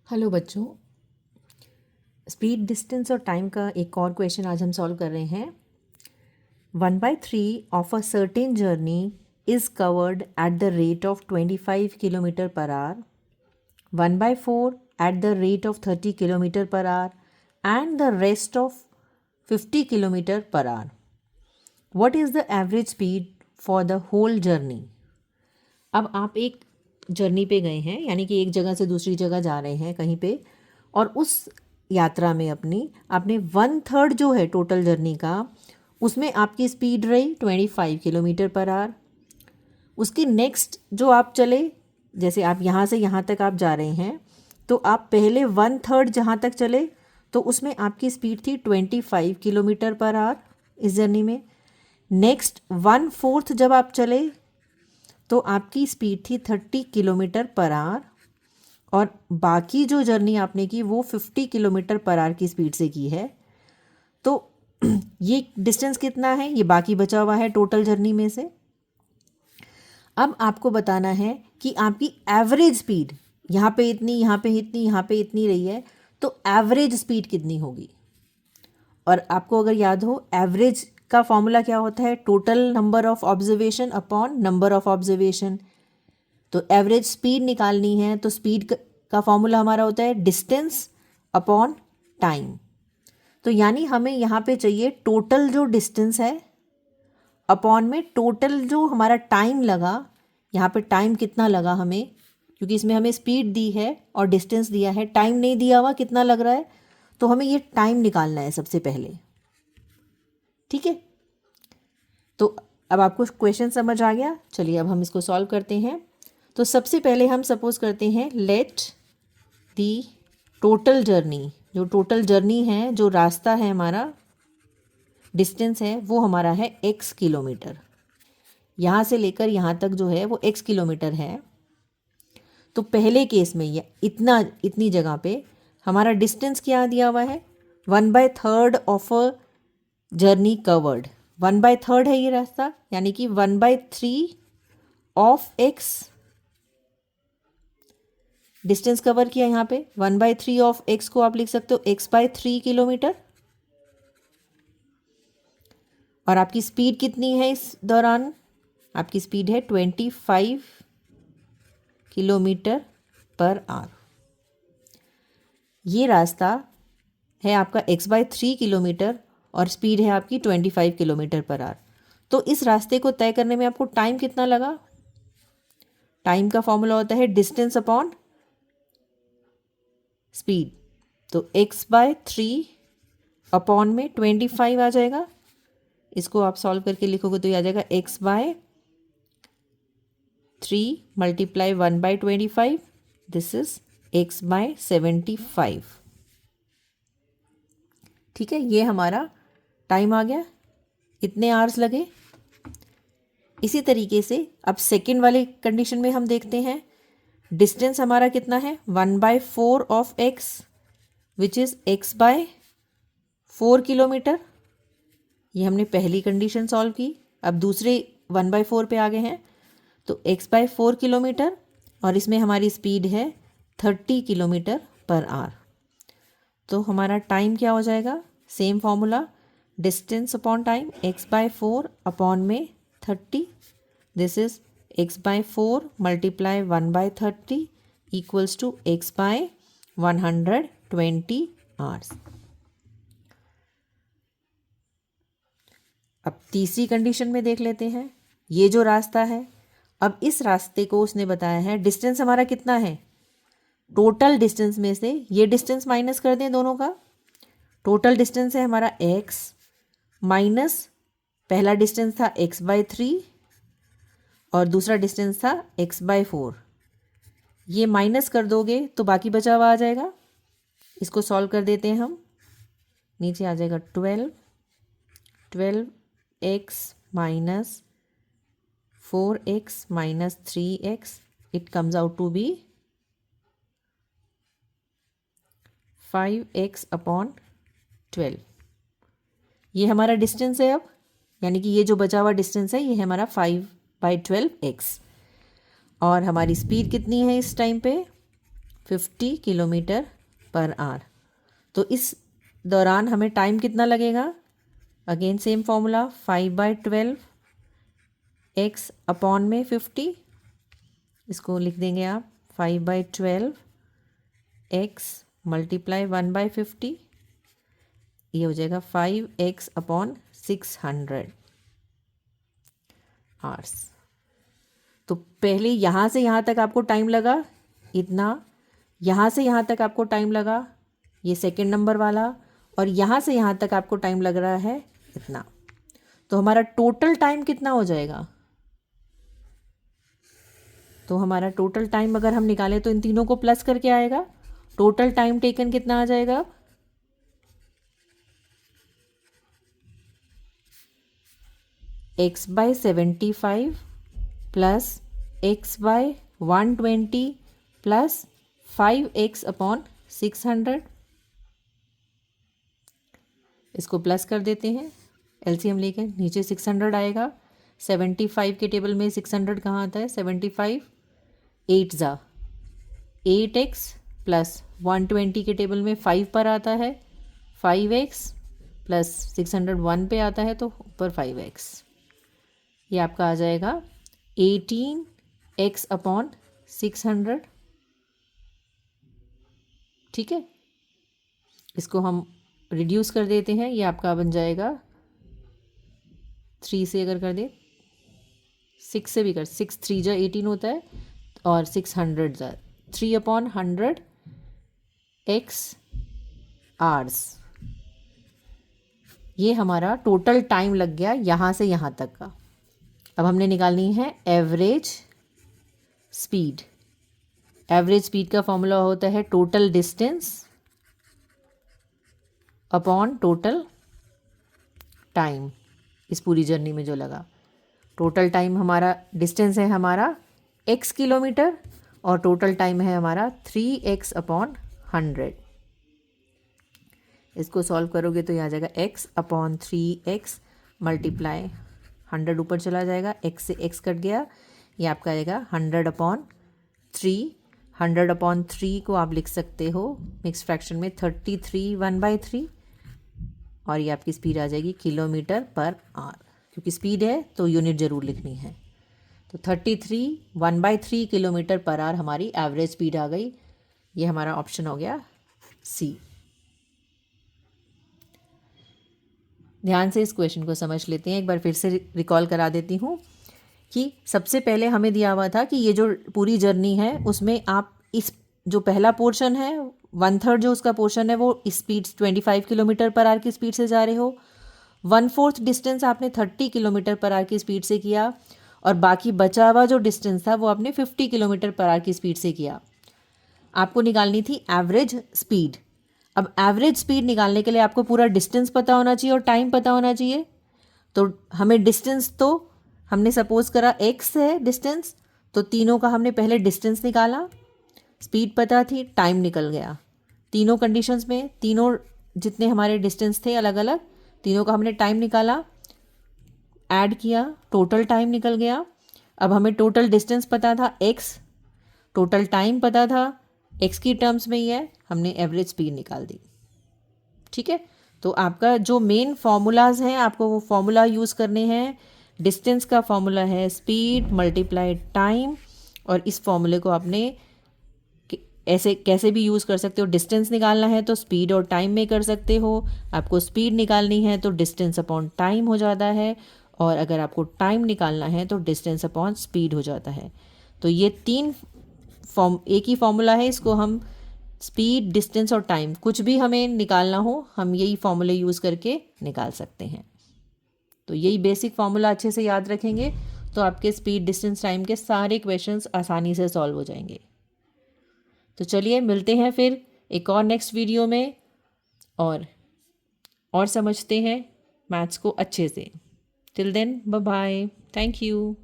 Hello बच्चों, speed distance और time का एक और क्वेश्चन आज हम सॉल्व कर रहे हैं। 1/3 of a certain journey is covered at the rate of 25 kilometre per hour, 1/4 at the rate of 30 kilometre per hour and the rest of 50 kilometre per hour. What is the average speed for the whole journey. अब आप एक journey पे गए हैं, यानी कि एक जगह से दूसरी जगह जा रहे हैं कहीं पे, और उस यात्रा में अपनी आपने 1/3 जो है टोटल जर्नी का, उसमें आपकी स्पीड रही 25 किलोमीटर पर आवर। उसके नेक्स्ट जो आप चले, जैसे आप यहाँ से यहाँ तक आप जा रहे हैं, तो आप पहले 1/3 जहाँ तक चले तो उसमें आपकी स्पीड थी 25 किलोमीटर पर आवर इस जर्नी में। नेक्स्ट 1/4 जब आप चले तो आपकी स्पीड थी 30 किलोमीटर पर आवर, और बाकी जो जर्नी आपने की वो 50 किलोमीटर पर आवर की स्पीड से की है। तो ये डिस्टेंस कितना है, ये बाकी बचा हुआ है टोटल जर्नी में से। अब आपको बताना है कि आपकी एवरेज स्पीड यहाँ पे इतनी, यहाँ पे इतनी, यहाँ पे इतनी रही है, तो एवरेज स्पीड कितनी होगी। और आपको अगर याद हो, एवरेज का फॉर्मूला क्या होता है, total number of observation upon number of observation. तो एवरेज स्पीड निकालनी है तो स्पीड का फॉर्मूला हमारा होता है डिस्टेंस अपॉन टाइम। तो यानी हमें यहाँ पे चाहिए टोटल जो डिस्टेंस है अपॉन में टोटल जो हमारा टाइम लगा। यहाँ पे टाइम कितना लगा हमें, क्योंकि इसमें हमें स्पीड दी है और डिस्टेंस दिया है, टाइम नहीं दिया हुआ कितना लग रहा है, तो हमें ये टाइम निकालना है सबसे पहले। ठीक है, तो अब आपको क्वेश्चन समझ आ गया। चलिए अब हम इसको सॉल्व करते हैं। तो सबसे पहले हम सपोज करते हैं, लेट दी टोटल जर्नी, जो टोटल जर्नी है, जो रास्ता है हमारा, डिस्टेंस है, वो हमारा है x किलोमीटर। यहाँ से लेकर यहाँ तक जो है वो x किलोमीटर है। तो पहले केस में ये इतनी जगह पे हमारा डिस्टेंस क्या दिया हुआ है, 1/3 ऑफ अ जर्नी कवर्ड। 1/3 है ये रास्ता, यानी कि 1/3 ऑफ x डिस्टेंस कवर किया। यहाँ पे 1/3 ऑफ x को आप लिख सकते हो x/3 किलोमीटर। और आपकी स्पीड कितनी है इस दौरान, आपकी स्पीड है 25 किलोमीटर पर आवर। ये रास्ता है आपका x/3 किलोमीटर और स्पीड है आपकी 25 किलोमीटर पर आवर। तो इस रास्ते को तय करने में आपको टाइम कितना लगा। टाइम का फॉर्मूला होता है डिस्टेंस अपॉन स्पीड। तो x/3 अपॉन में 25 आ जाएगा। इसको आप सॉल्व करके लिखोगे तो ये आ जाएगा x/3 multiply 1/25, this is x/75। ठीक है, ये हमारा टाइम आ गया, इतने आवर्स लगे। इसी तरीके से अब सेकेंड वाले कंडीशन में हम देखते हैं, डिस्टेंस हमारा कितना है, 1/4 of x which is x/4 kilometre. ये हमने पहली कंडीशन सॉल्व की। अब दूसरे 1/4 पे आ गए हैं, तो x/4 किलोमीटर और इसमें हमारी स्पीड है 30 किलोमीटर पर आवर। तो हमारा टाइम क्या हो जाएगा, same formula, distance upon time, x/4 upon में 30, this is x/4 multiply 1/30 equals to x/120 hours. अब तीसरी कंडीशन में देख लेते हैं, ये जो रास्ता है, अब इस रास्ते को उसने बताया है डिस्टेंस हमारा कितना है, टोटल डिस्टेंस में से ये डिस्टेंस माइनस कर दें दोनों का। टोटल डिस्टेंस है हमारा x माइनस पहला डिस्टेंस था x/3 और दूसरा डिस्टेंस था x/4। ये माइनस कर दोगे तो बाकी बचा हुआ आ जाएगा। इसको सॉल्व कर देते हैं हम, नीचे आ जाएगा 12x minus 4x minus 3x, it comes out to be 5x upon 12। ये हमारा डिस्टेंस है अब, यानी कि ये जो बचा हुआ डिस्टेंस है ये है हमारा 5/12x। और हमारी स्पीड कितनी है इस टाइम पे, 50 किलोमीटर पर आवर। तो इस दौरान हमें टाइम कितना लगेगा? Again same formula, 5/12 x upon में 50, इसको लिख देंगे आप 5/12 x मल्टीप्लाई 1/50, ये हो जाएगा 5x अपॉन 600 आवर्स। तो पहले यहाँ से यहाँ तक आपको टाइम लगा इतना, यहाँ से यहाँ तक आपको टाइम लगा ये सेकंड नंबर वाला, और यहाँ से यहाँ तक आपको टाइम लग रहा है इतना। तो हमारा टोटल टाइम कितना हो जाएगा? तो हमारा टोटल टाइम अगर हम निकालें तो इन तीनों को प्लस करके आएगा। टोटल टाइम टेकन कितना आ जाएगा? x/75 plus x/120 plus 5x upon 600। इसको प्लस कर देते हैं, एलसीएम लेके नीचे 600 आएगा। 75 के टेबल में 600 कहाँ आता है? 75 8 ज़ा 8x प्लस 120 के टेबल में 5 पर आता है 5x प्लस 600 1 पे आता है तो ऊपर 5x। ये आपका आ जाएगा 18x अपॉन 600। ठीक है, इसको हम रिड्यूस कर देते हैं, ये आपका बन जाएगा 3 से अगर कर दे, 6 से भी कर, 6 3 जा 18 होता है और 600 जा 3/100 x आवर्स। ये हमारा टोटल टाइम लग गया यहाँ से यहाँ तक का। अब हमने निकालनी है एवरेज स्पीड। एवरेज स्पीड का फॉर्मूला होता है total distance upon total time. इस पूरी जर्नी में जो लगा टोटल टाइम, हमारा डिस्टेंस है हमारा x किलोमीटर और टोटल टाइम है हमारा 3x अपॉन 100। इसको सॉल्व करोगे तो ये आ जाएगा x अपॉन 3x मल्टीप्लाई 100 ऊपर चला जाएगा, x से x कट गया, ये आपका आएगा 100/3। 100/3 को आप लिख सकते हो मिक्स फ्रैक्शन में 33 1/3, और ये आपकी स्पीड आ जाएगी किलोमीटर पर आवर। क्योंकि स्पीड है तो यूनिट ज़रूर लिखनी है। तो 33 1/3 किलोमीटर पर आवर हमारी एवरेज स्पीड आ गई। ये हमारा ऑप्शन हो गया सी। ध्यान से इस क्वेश्चन को समझ लेते हैं। एक बार फिर से रिकॉल करा देती हूँ कि सबसे पहले हमें दिया हुआ था कि ये जो पूरी जर्नी है उसमें आप इस जो पहला पोर्शन है 1/3 जो उसका पोर्शन है वो स्पीड 25 किलोमीटर पर आवर की स्पीड से जा रहे हो। 1/4 डिस्टेंस आपने 30 किलोमीटर पर आवर की स्पीड से किया, और बाकी बचा हुआ जो डिस्टेंस था वो आपने 50 किलोमीटर पर आवर की स्पीड से किया। आपको निकालनी थी एवरेज स्पीड। अब एवरेज स्पीड निकालने के लिए आपको पूरा डिस्टेंस पता होना चाहिए और टाइम पता होना चाहिए। तो हमें डिस्टेंस, तो हमने सपोज करा x है डिस्टेंस, तो तीनों का हमने पहले डिस्टेंस निकाला, स्पीड पता थी, टाइम निकल गया। तीनों कंडीशंस में तीनों जितने हमारे डिस्टेंस थे अलग अलग, तीनों का हमने टाइम निकाला, ऐड किया, टोटल टाइम निकल गया। अब हमें टोटल डिस्टेंस पता था x, टोटल टाइम पता था x की टर्म्स में ही है, हमने एवरेज स्पीड निकाल दी। ठीक है, तो आपका जो मेन फॉर्मूलाज हैं आपको वो फॉर्मूला यूज़ करने हैं। डिस्टेंस का फॉर्मूला है स्पीड मल्टीप्लाई टाइम, और इस फॉर्मूले को आपने ऐसे कैसे भी यूज़ कर सकते हो। डिस्टेंस निकालना है तो स्पीड और टाइम में कर सकते हो, आपको स्पीड निकालनी है तो डिस्टेंस अपॉन टाइम हो जाता है, और अगर आपको टाइम निकालना है तो डिस्टेंस अपॉन स्पीड हो जाता है। तो ये तीन एक ही फॉर्मूला है, इसको हम स्पीड डिस्टेंस और टाइम कुछ भी हमें निकालना हो हम यही फॉर्मूले यूज़ करके निकाल सकते हैं। तो यही बेसिक फॉर्मूला अच्छे से याद रखेंगे तो आपके स्पीड डिस्टेंस टाइम के सारे क्वेश्चंस आसानी से सॉल्व हो जाएंगे। तो चलिए मिलते हैं फिर एक और नेक्स्ट वीडियो में, और समझते हैं मैथ्स को अच्छे से। Till then bye bye, thank you.